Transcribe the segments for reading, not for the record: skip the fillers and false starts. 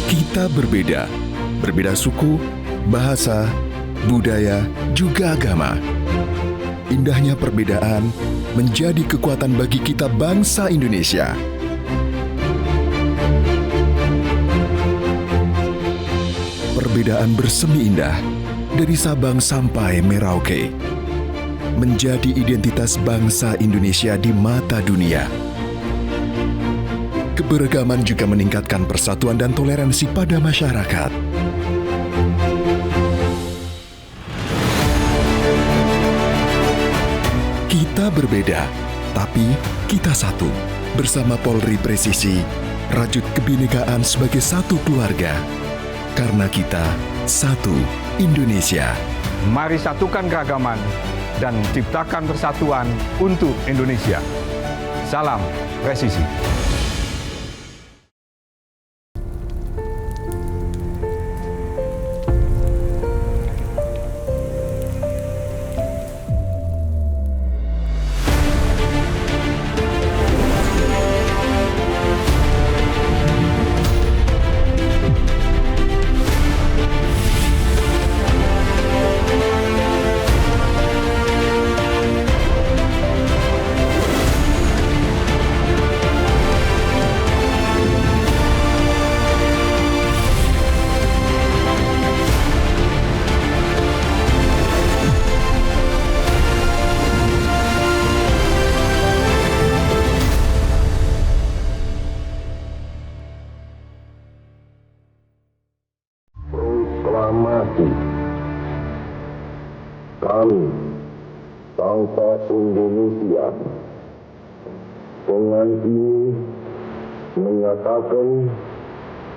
Kita berbeda, berbeda suku, bahasa, budaya, juga agama. Indahnya perbedaan menjadi kekuatan bagi kita bangsa Indonesia. Perbedaan bersemi indah dari Sabang sampai Merauke menjadi identitas bangsa Indonesia di mata dunia. Keberagaman juga meningkatkan persatuan dan toleransi pada masyarakat. Kita berbeda, tapi kita satu. Bersama Polri Presisi, rajut kebinekaan sebagai satu keluarga. Karena kita satu Indonesia. Mari satukan keragaman dan ciptakan persatuan untuk Indonesia. Salam Presisi. Proklamasi kami, bangsa Indonesia, dengan ini menyatakan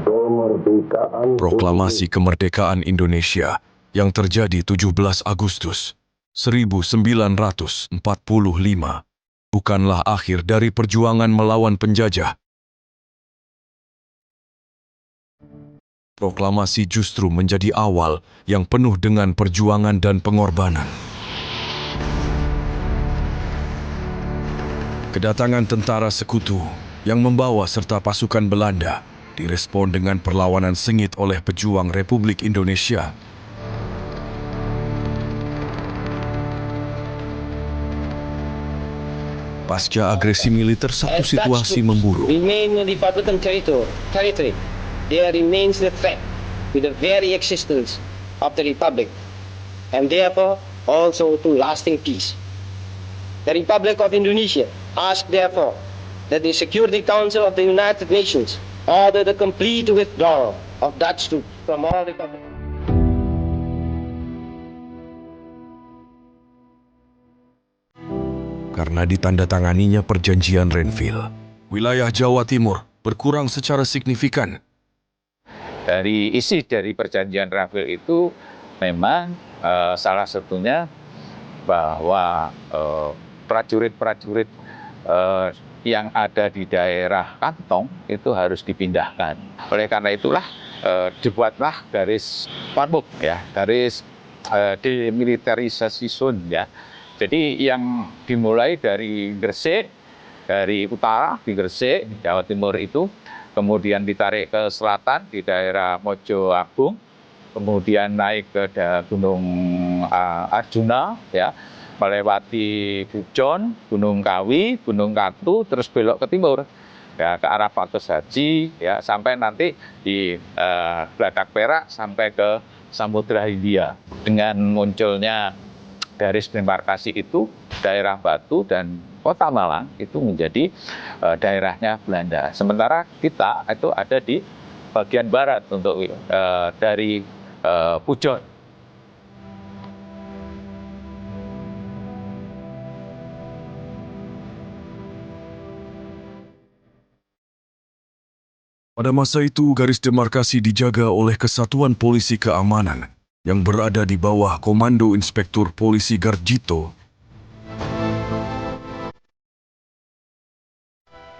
kemerdekaan. Proklamasi Kemerdekaan Indonesia yang terjadi 17 Agustus 1945 bukanlah akhir dari perjuangan melawan penjajah. Proklamasi justru menjadi awal yang penuh dengan perjuangan dan pengorbanan. Kedatangan tentara sekutu yang membawa serta pasukan Belanda direspon dengan perlawanan sengit oleh pejuang Republik Indonesia. Pasca agresi militer, satu situasi memburuk. Remain in the Republican territory. There remains the threat to the very existence of the Republic, and therefore also to lasting peace. The Republic of Indonesia asks therefore that the Security Council of the United Nations order the complete withdrawal of Dutch troops from all republics. Karena ditandatanganinya perjanjian Renville, wilayah Jawa Timur berkurang secara signifikan. Dari isi dari perjanjian Renville itu memang salah satunya bahwa prajurit-prajurit yang ada di daerah kantong itu harus dipindahkan. Oleh karena itulah dibuatlah garis Warmuk, ya, garis demilitarisasi zone, ya. Jadi yang dimulai dari Gresik, dari utara di Gresik, Jawa Timur itu, kemudian ditarik ke selatan di daerah Mojo Agung, kemudian naik ke Gunung Arjuna, ya, melewati Bujon, Gunung Kawi, Gunung Katu, terus belok ke timur, ya, ke arah Patus Haji, ya, sampai nanti di Geladak Perak sampai ke Samudra Hindia. Dengan munculnya garis demarkasi itu, daerah Batu dan Kota Malang itu menjadi daerahnya Belanda. Sementara kita itu ada di bagian barat untuk dari Pujon. Pada masa itu, garis demarkasi dijaga oleh Kesatuan Polisi Keamanan yang berada di bawah Komando Inspektur Polisi Garjito.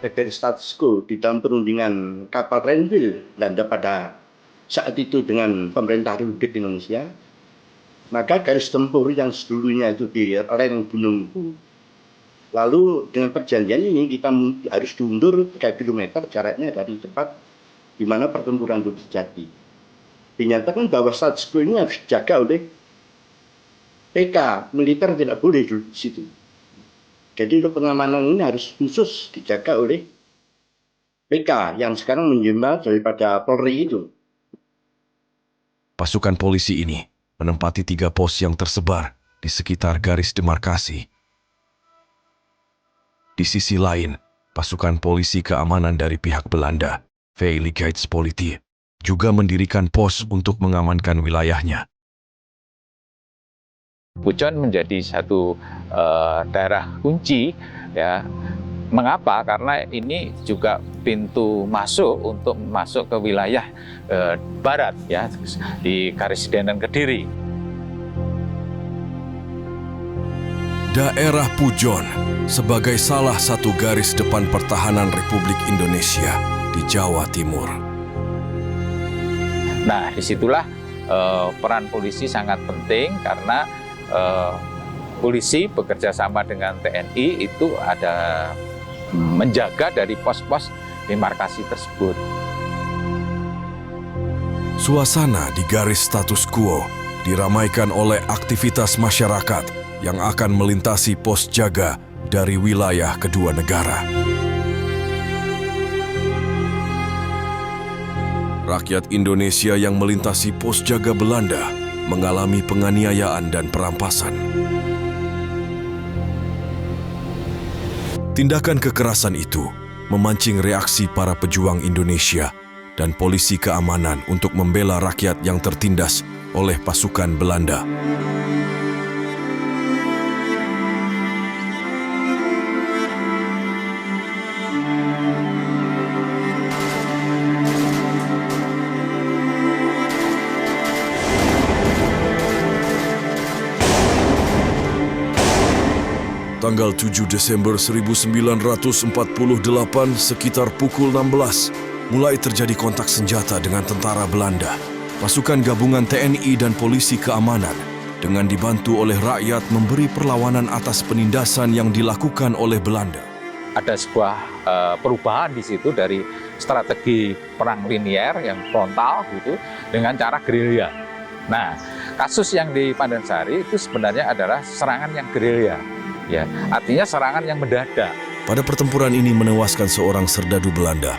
Dari status quo di dalam perundingan kapal Renville Belanda pada saat itu dengan pemerintah Republik Indonesia, maka garis tempur yang dulunya itu di lereng gunung, lalu dengan perjanjian ini kita harus diundur 3 km jaraknya dari tempat di mana pertempuran itu terjadi. Dinyatakan bahwa status quo ini harus dijaga oleh PK, militer tidak boleh di situ. Jadi pengamanan ini harus khusus dijaga oleh PK yang sekarang menjelma daripada Polri itu. Pasukan polisi ini menempati 3 pos yang tersebar di sekitar garis demarkasi. Di sisi lain, pasukan polisi keamanan dari pihak Belanda, Veiligheidspolitie, juga mendirikan pos untuk mengamankan wilayahnya. Pujon menjadi satu daerah kunci, ya. Mengapa? Karena ini juga pintu masuk untuk masuk ke wilayah barat, ya, di Karisidenan Kediri. Daerah Pujon sebagai salah satu garis depan pertahanan Republik Indonesia di Jawa Timur. Nah, disitulah peran polisi sangat penting karena polisi bekerja sama dengan TNI itu ada menjaga dari pos-pos demarkasi tersebut. Suasana di garis status quo diramaikan oleh aktivitas masyarakat yang akan melintasi pos jaga dari wilayah kedua negara. Rakyat Indonesia yang melintasi pos jaga Belanda mengalami penganiayaan dan perampasan. Tindakan kekerasan itu memancing reaksi para pejuang Indonesia dan polisi keamanan untuk membela rakyat yang tertindas oleh pasukan Belanda. Tanggal 7 Desember 1948 sekitar pukul 16, mulai terjadi kontak senjata dengan tentara Belanda. Pasukan gabungan TNI dan polisi keamanan dengan dibantu oleh rakyat memberi perlawanan atas penindasan yang dilakukan oleh Belanda. Ada sebuah perubahan di situ dari strategi perang linier yang frontal gitu dengan cara gerilya. Nah, kasus yang di Pandansari itu sebenarnya adalah serangan yang gerilya. Ya, artinya serangan yang mendadak. Pada pertempuran ini menewaskan seorang serdadu Belanda.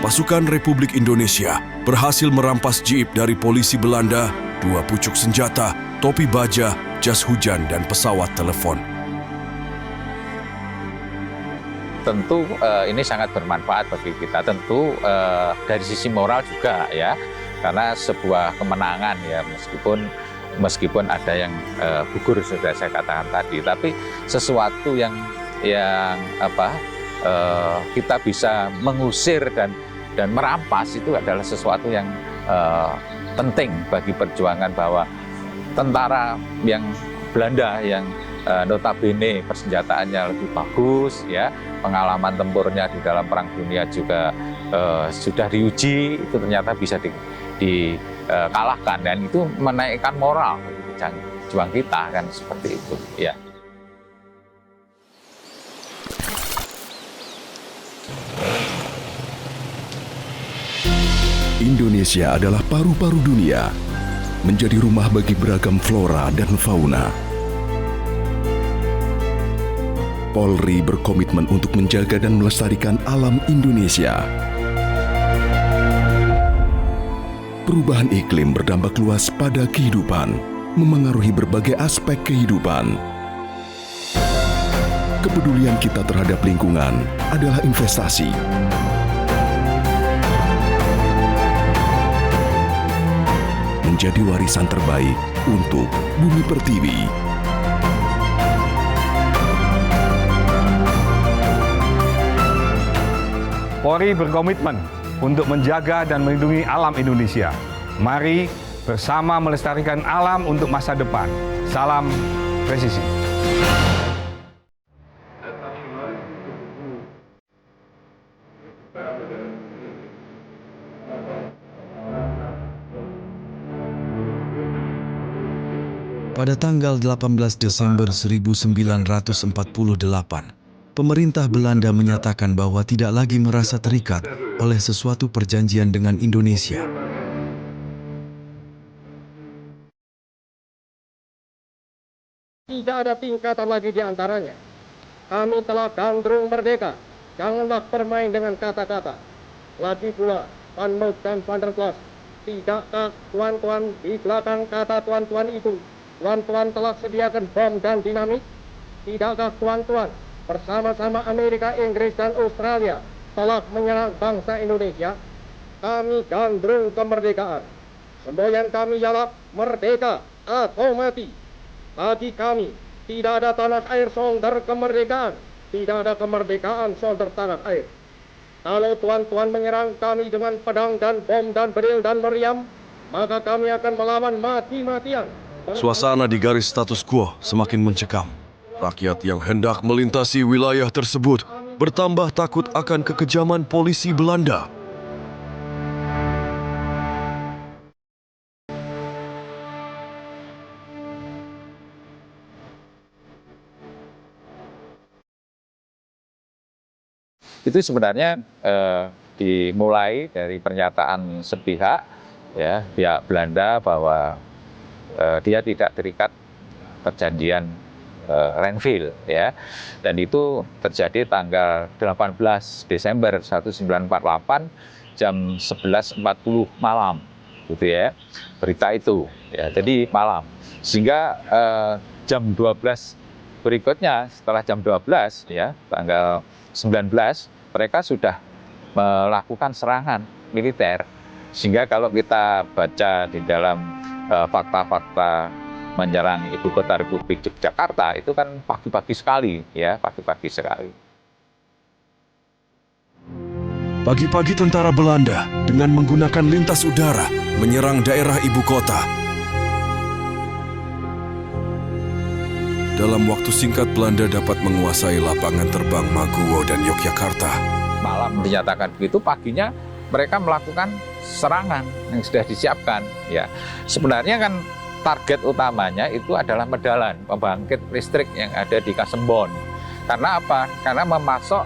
Pasukan Republik Indonesia berhasil merampas jeep dari polisi Belanda, 2 pucuk senjata, topi baja, jas hujan, dan pesawat telepon. Tentu ini sangat bermanfaat bagi kita. Tentu dari sisi moral juga, ya, karena sebuah kemenangan, ya, meskipun ada yang gugur sudah saya katakan tadi, tapi sesuatu yang kita bisa mengusir dan merampas itu adalah sesuatu yang penting bagi perjuangan, bahwa tentara yang Belanda yang notabene persenjataannya lebih bagus, ya, pengalaman tempurnya di dalam Perang Dunia juga sudah diuji, itu ternyata bisa dikalahkan, dan itu menaikkan moral pejuang kita, kan seperti itu, ya. Indonesia adalah paru-paru dunia, menjadi rumah bagi beragam flora dan fauna. Polri berkomitmen untuk menjaga dan melestarikan alam Indonesia. Perubahan iklim berdampak luas pada kehidupan, memengaruhi berbagai aspek kehidupan. Kepedulian kita terhadap lingkungan adalah investasi. Menjadi warisan terbaik untuk Bumi Pertiwi. Polri berkomitmen untuk menjaga dan melindungi alam Indonesia. Mari bersama melestarikan alam untuk masa depan. Salam presisi. Pada tanggal 18 Desember 1948, pemerintah Belanda menyatakan bahwa tidak lagi merasa terikat oleh sesuatu perjanjian dengan Indonesia. Tidak ada tingkatan lagi di antaranya. Kami telah gandrung merdeka. Janganlah bermain dengan kata-kata. Lagi pula, Van Moot dan Van der Plas, tidakkah tuan-tuan di belakang kata tuan-tuan itu, tuan-tuan telah sediakan bom dan dinamit? Tidakkah tuan-tuan bersama-sama Amerika, Inggris, dan Australia telah menyerang bangsa Indonesia? Kami gandrung kemerdekaan. Semboyan kami ialah merdeka atau mati. Bagi kami, tidak ada tanah air solder kemerdekaan. Tidak ada kemerdekaan solder tanah air. Kalau tuan-tuan menyerang kami dengan pedang dan bom dan beril dan meriam, maka kami akan melawan mati-matian. Suasana di garis status quo semakin mencekam. Rakyat yang hendak melintasi wilayah tersebut bertambah takut akan kekejaman polisi Belanda. Itu sebenarnya dimulai dari pernyataan sepihak, ya, pihak Belanda bahwa dia tidak terikat perjanjian Renville, ya, dan itu terjadi tanggal 18 Desember 1948 jam 11.40 malam, gitu ya, berita itu, ya, jadi malam, sehingga jam 12 berikutnya setelah jam 12, ya, tanggal 19, mereka sudah melakukan serangan militer. Sehingga kalau kita baca di dalam fakta-fakta menyerang ibu kota Republik Yogyakarta, itu kan pagi-pagi sekali, ya, pagi-pagi sekali. Pagi-pagi tentara Belanda dengan menggunakan lintas udara menyerang daerah ibu kota. Dalam waktu singkat, Belanda dapat menguasai lapangan terbang Maguwo dan Yogyakarta. Malam dinyatakan begitu, paginya mereka melakukan serangan yang sudah disiapkan. Ya, sebenarnya kan target utamanya itu adalah Medalan, pembangkit listrik yang ada di Kasembon. Karena apa? Karena memasok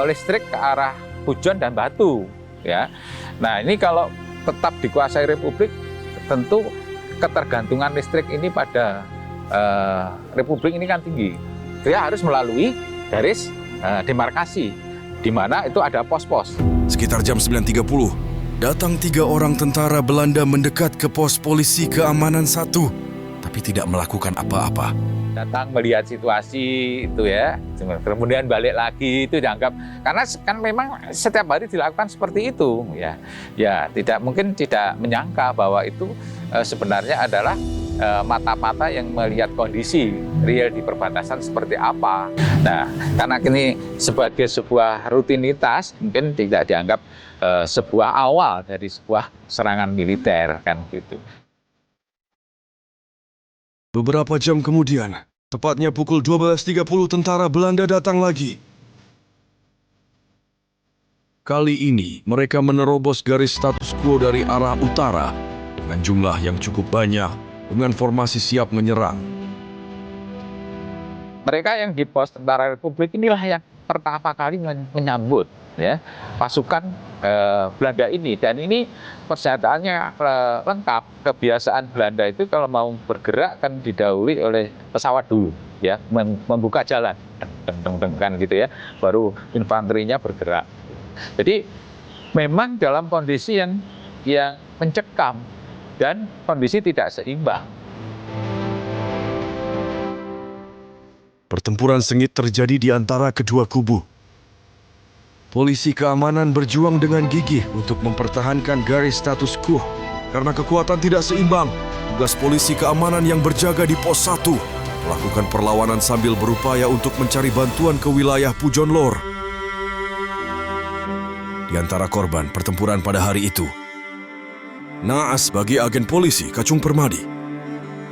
listrik ke arah Pujon dan Batu. Ya, nah ini kalau tetap dikuasai Republik, tentu ketergantungan listrik ini pada Republik ini kan tinggi. Dia harus melalui garis demarkasi, di mana itu ada pos-pos. Sekitar jam 9.30, datang 3 orang tentara Belanda mendekat ke pos polisi keamanan 1, tapi tidak melakukan apa-apa. Datang melihat situasi itu, ya, kemudian balik lagi, itu dianggap, karena kan memang setiap hari dilakukan seperti itu, ya, ya, tidak mungkin tidak menyangka bahwa itu sebenarnya adalah mata-mata yang melihat kondisi real di perbatasan seperti apa. Nah, karena ini sebagai sebuah rutinitas, mungkin tidak dianggap sebuah awal dari sebuah serangan militer, kan gitu. Beberapa jam kemudian, tepatnya pukul 12.30, tentara Belanda datang lagi. Kali ini, mereka menerobos garis status quo dari arah utara dengan jumlah yang cukup banyak, dengan formasi siap menyerang. Mereka yang di pos tentara Republik inilah yang pertama kali menyambut, ya, pasukan Belanda ini. Dan ini persenjataannya lengkap. Kebiasaan Belanda itu kalau mau bergerak kan didahului oleh pesawat dulu, ya, membuka jalan, kan gitu, ya, baru infanterinya bergerak. Jadi memang dalam kondisi yang mencekam dan kondisi tidak seimbang. Pertempuran sengit terjadi di antara kedua kubu. Polisi keamanan berjuang dengan gigih untuk mempertahankan garis status quo karena kekuatan tidak seimbang. Tugas polisi keamanan yang berjaga di pos 1 melakukan perlawanan sambil berupaya untuk mencari bantuan ke wilayah Pujon Lor. Di antara korban pertempuran pada hari itu, naas bagi agen polisi Kacung Permadi.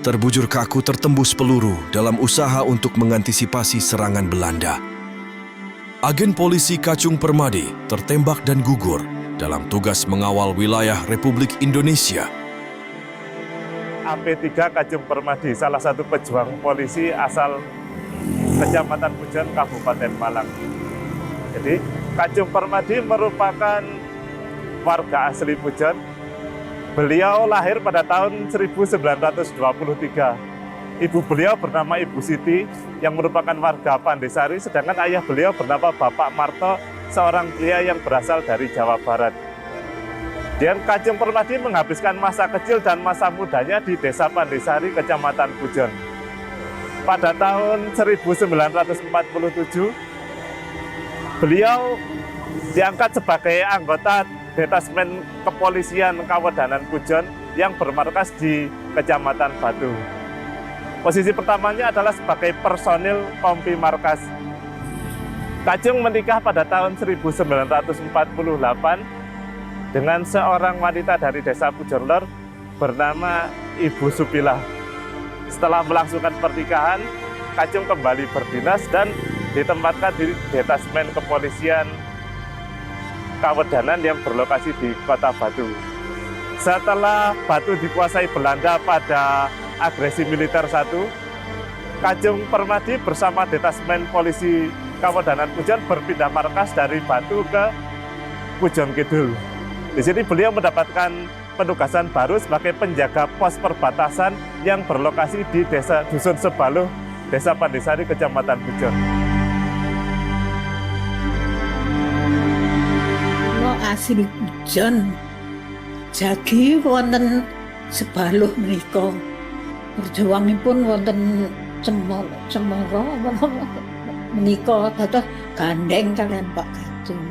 Terbujur kaku tertembus peluru dalam usaha untuk mengantisipasi serangan Belanda. Agen polisi Kacung Permadi tertembak dan gugur dalam tugas mengawal wilayah Republik Indonesia. AP3 Kacung Permadi, salah satu pejuang polisi asal Kecamatan Pujon, Kabupaten Malang. Jadi Kajung Permadi merupakan warga asli Pujon. Beliau lahir pada tahun 1923. Ibu beliau bernama Ibu Siti yang merupakan warga Pandesari, sedangkan ayah beliau bernama Bapak Marto, seorang pria yang berasal dari Jawa Barat. Dan Kajung Permadi menghabiskan masa kecil dan masa mudanya di Desa Pandesari, Kecamatan Pujon. Pada tahun 1947, beliau diangkat sebagai anggota Detasmen Kepolisian Kawedanan Pujon yang bermarkas di Kecamatan Batu. Posisi pertamanya adalah sebagai personil Kompi Markas. Kajung menikah pada tahun 1948 dengan seorang wanita dari Desa Pujon Lor bernama Ibu Supilah. Setelah melangsungkan pernikahan, Kajung kembali berdinas dan ditempatkan di Detasmen Kepolisian Kawedanan yang berlokasi di Kota Batu. Setelah Batu dikuasai Belanda pada agresi militer 1, Kajung Permadi bersama Detasmen Polisi Kawedanan Pujon berpindah markas dari Batu ke Pujon Kidul. Di sini beliau mendapatkan penugasan baru sebagai penjaga pos perbatasan yang berlokasi di Desa Dusun Sebaluh, Desa Pandesari, Kecamatan Pujon. Asli Pujon, jagi wonten Sebaluh menika. Perjuangipun wonten Cemoro menika dados gandeng kalian Pak Kajung.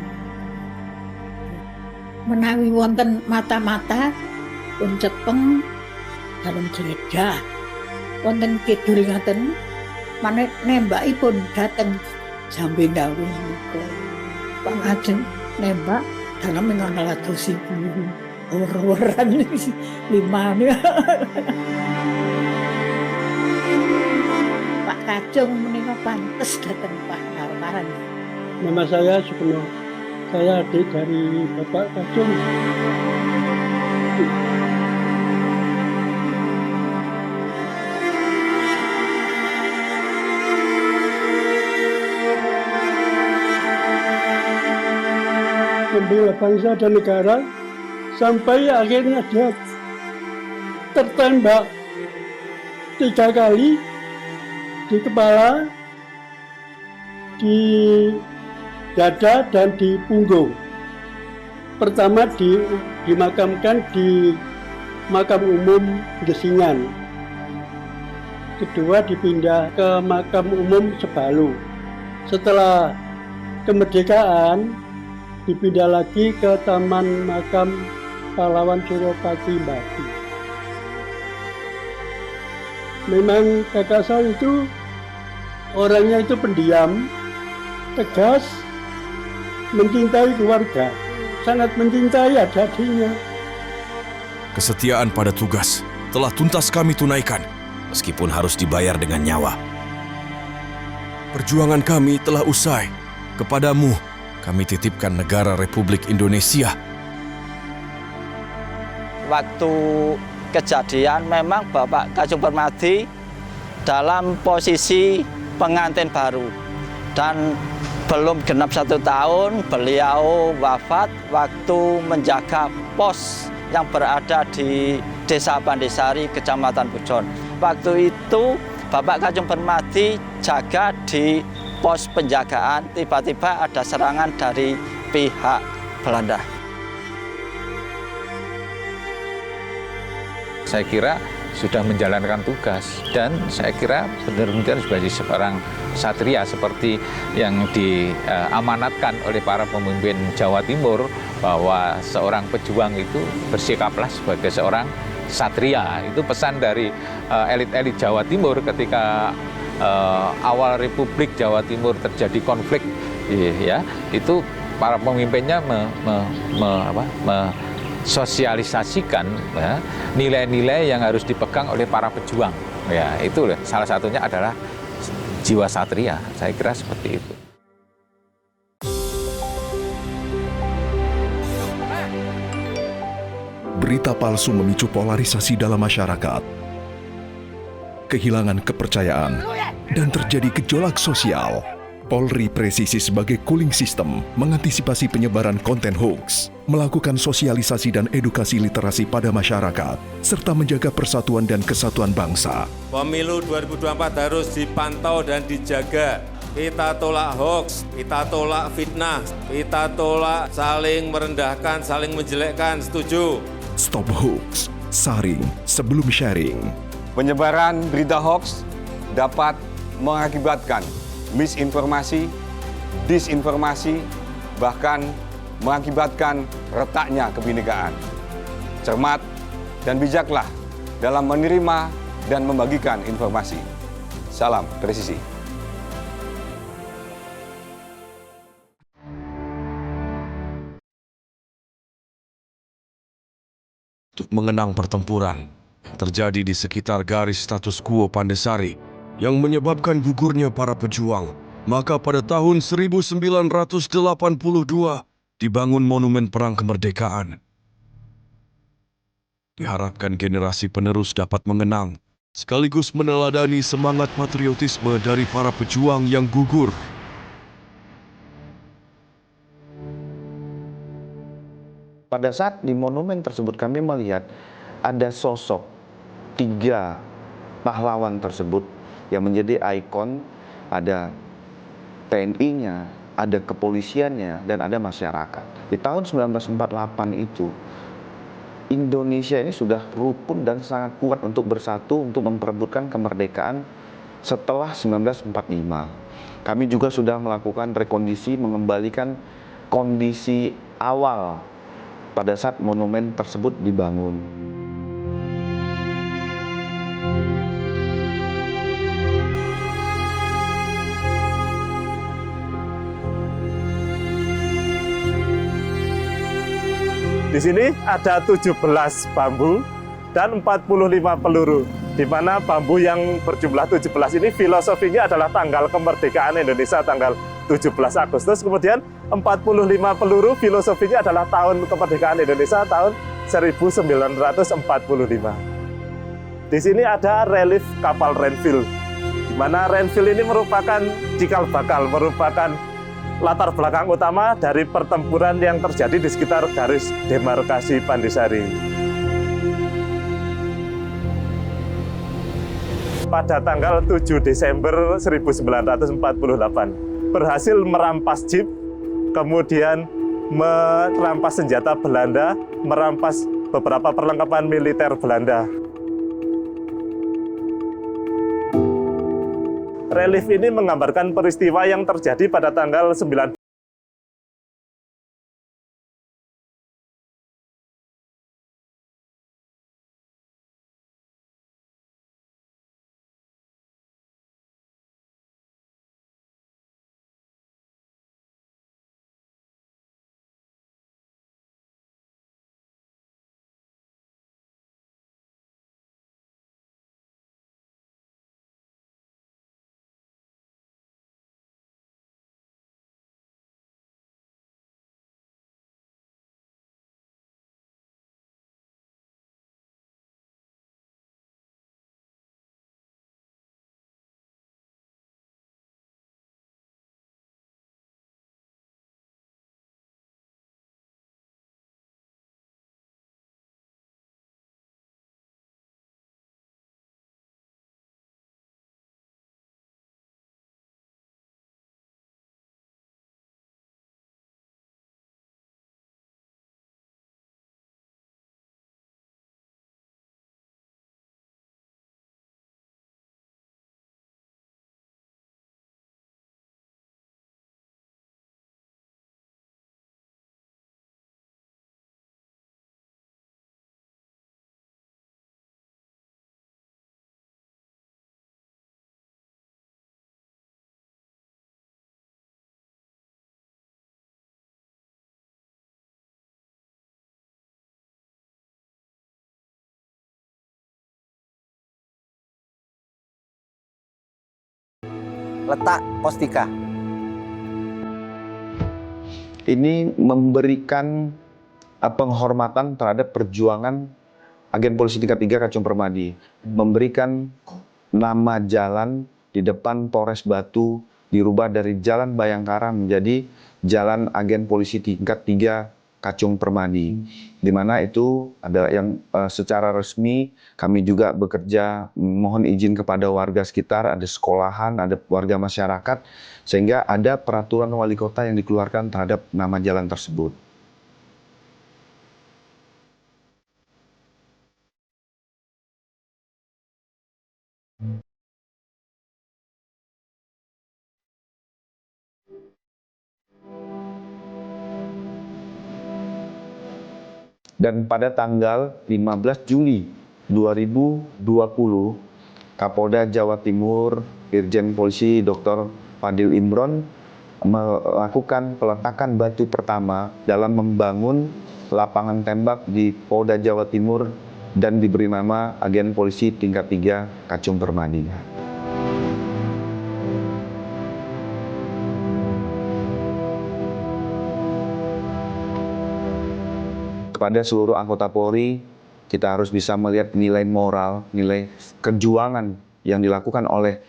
Menawi wonten mata-mata pun cepeng dalem geledah. Wonten kidul ngaten maneh nembakipun dhateng Jambe Ndawu menika. Pak Kajung nembak dalam menganaladosi war-waran 5 nih. Pak Kajung menika pantes datang Pak Narwaran. Nama saya Sukeno. Saya adik dari Bapak Kajung. Membela bangsa dan negara sampai akhirnya dia tertembak 3 kali di kepala, di dada dan di punggung. Pertama dimakamkan di makam umum Gesingan. Kedua dipindah ke makam umum Sebaluh. Setelah kemerdekaan dipindah lagi ke Taman Makam Pahlawan Suropati Batu. Memang kakak saya itu orangnya itu pendiam, tegas, mencintai keluarga, sangat mencintai adik-adiknya. Kesetiaan pada tugas telah tuntas kami tunaikan, meskipun harus dibayar dengan nyawa. Perjuangan kami telah usai. Kepadamu, kami titipkan negara Republik Indonesia. Waktu kejadian memang Bapak Kajung Permadi dalam posisi pengantin baru. Dan belum genap 1 tahun beliau wafat waktu menjaga pos yang berada di Desa Pandesari, Kecamatan Pujon. Waktu itu Bapak Kajung Permadi jaga di pos penjagaan, tiba-tiba ada serangan dari pihak Belanda. Saya kira sudah menjalankan tugas dan saya kira benar-benar sebagai seorang satria seperti yang diamanatkan oleh para pemimpin Jawa Timur, bahwa seorang pejuang itu bersikaplah sebagai seorang satria. Itu pesan dari elit-elit Jawa Timur ketika awal Republik Jawa Timur terjadi konflik, ya, itu para pemimpinnya sosialisasikan ya, nilai-nilai yang harus dipegang oleh para pejuang. Ya, itu salah satunya adalah jiwa satria. Saya kira seperti itu. Berita palsu memicu polarisasi dalam masyarakat. Kehilangan kepercayaan dan terjadi gejolak sosial. Polri Presisi sebagai cooling system mengantisipasi penyebaran konten hoax, melakukan sosialisasi dan edukasi literasi pada masyarakat, serta menjaga persatuan dan kesatuan bangsa. Pemilu 2024 harus dipantau dan dijaga. Kita tolak hoax, kita tolak fitnah, kita tolak saling merendahkan, saling menjelekkan, setuju? Stop hoax, saring sebelum sharing. Penyebaran berita hoax dapat mengakibatkan misinformasi, disinformasi, bahkan mengakibatkan retaknya kebinekaan. Cermat dan bijaklah dalam menerima dan membagikan informasi. Salam presisi. Untuk mengenang pertempuran terjadi di sekitar garis status quo Pandesari yang menyebabkan gugurnya para pejuang, maka pada tahun 1982 dibangun Monumen Perang Kemerdekaan. Diharapkan generasi penerus dapat mengenang, sekaligus meneladani semangat patriotisme dari para pejuang yang gugur. Pada saat di monumen tersebut kami melihat ada sosok 3 pahlawan tersebut yang menjadi ikon, ada TNI-nya, ada kepolisiannya, dan ada masyarakat. Di tahun 1948 itu, Indonesia ini sudah rukun dan sangat kuat untuk bersatu untuk memperebutkan kemerdekaan setelah 1945. Kami juga sudah melakukan rekondisi, mengembalikan kondisi awal pada saat monumen tersebut dibangun. Di sini ada 17 bambu dan 45 peluru, di mana bambu yang berjumlah 17 ini filosofinya adalah tanggal kemerdekaan Indonesia tanggal 17 Agustus, kemudian 45 peluru filosofinya adalah tahun kemerdekaan Indonesia tahun 1945. Di sini ada relief kapal Renville, di mana Renville ini merupakan cikal bakal, merupakan latar belakang utama dari pertempuran yang terjadi di sekitar garis demarkasi Pandesari. Pada tanggal 7 Desember 1948, berhasil merampas jeep, kemudian merampas senjata Belanda, merampas beberapa perlengkapan militer Belanda. Relief ini menggambarkan peristiwa yang terjadi pada tanggal 9 letak Postika. Ini memberikan penghormatan terhadap perjuangan agen polisi tingkat 3 Kacung Permadi, memberikan nama jalan di depan Polres Batu dirubah dari Jalan Bayangkara menjadi Jalan Agen Polisi tingkat 3 Kacung Permadi, di mana itu ada yang secara resmi kami juga bekerja mohon izin kepada warga sekitar, ada sekolahan, ada warga masyarakat, sehingga ada peraturan wali kota yang dikeluarkan terhadap nama jalan tersebut. Dan pada tanggal 15 Juli 2020, Kapolda Jawa Timur, Irjen Polisi Dr. Fadil Imron melakukan peletakan batu pertama dalam membangun lapangan tembak di Polda Jawa Timur dan diberi nama Agen Polisi tingkat 3 Kacung Permadi. Kepada seluruh anggota Polri, kita harus bisa melihat nilai moral, nilai kejuangan yang dilakukan oleh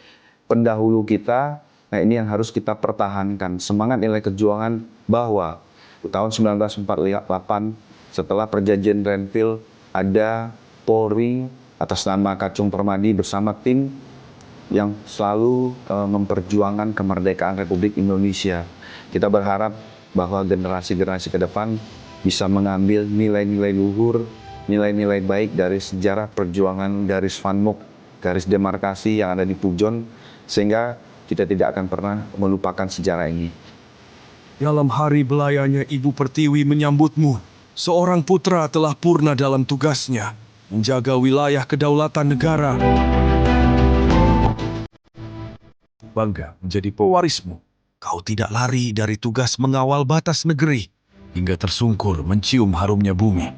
pendahulu kita. Nah, ini yang harus kita pertahankan, semangat nilai kejuangan bahwa tahun 1948 setelah perjanjian Renville ada Polri atas nama Kacung Permadi bersama tim yang selalu memperjuangkan kemerdekaan Republik Indonesia. Kita berharap bahwa generasi-generasi ke depan bisa mengambil nilai-nilai luhur, nilai-nilai baik dari sejarah perjuangan garis Van Mook, garis demarkasi yang ada di Pujon, sehingga kita tidak akan pernah melupakan sejarah ini. Dalam hari belayanya Ibu Pertiwi menyambutmu, seorang putra telah purna dalam tugasnya, menjaga wilayah kedaulatan negara. Bangga menjadi pewarismu. Kau tidak lari dari tugas mengawal batas negeri, hingga tersungkur mencium harumnya bumi.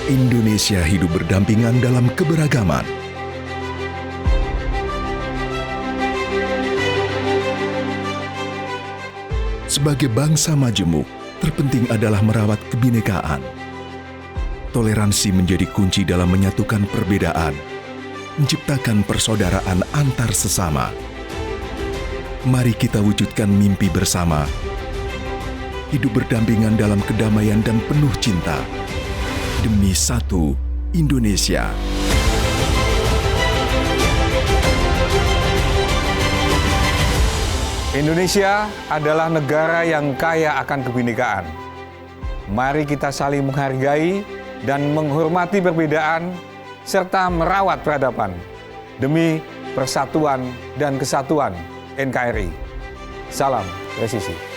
Indonesia hidup berdampingan dalam keberagaman. Sebagai bangsa majemuk, terpenting adalah merawat kebinekaan. Toleransi menjadi kunci dalam menyatukan perbedaan, menciptakan persaudaraan antar sesama. Mari kita wujudkan mimpi bersama, hidup berdampingan dalam kedamaian dan penuh cinta. Demi satu Indonesia. Indonesia adalah negara yang kaya akan kebinekaan. Mari kita saling menghargai dan menghormati perbedaan serta merawat peradaban demi persatuan dan kesatuan NKRI. Salam presisi.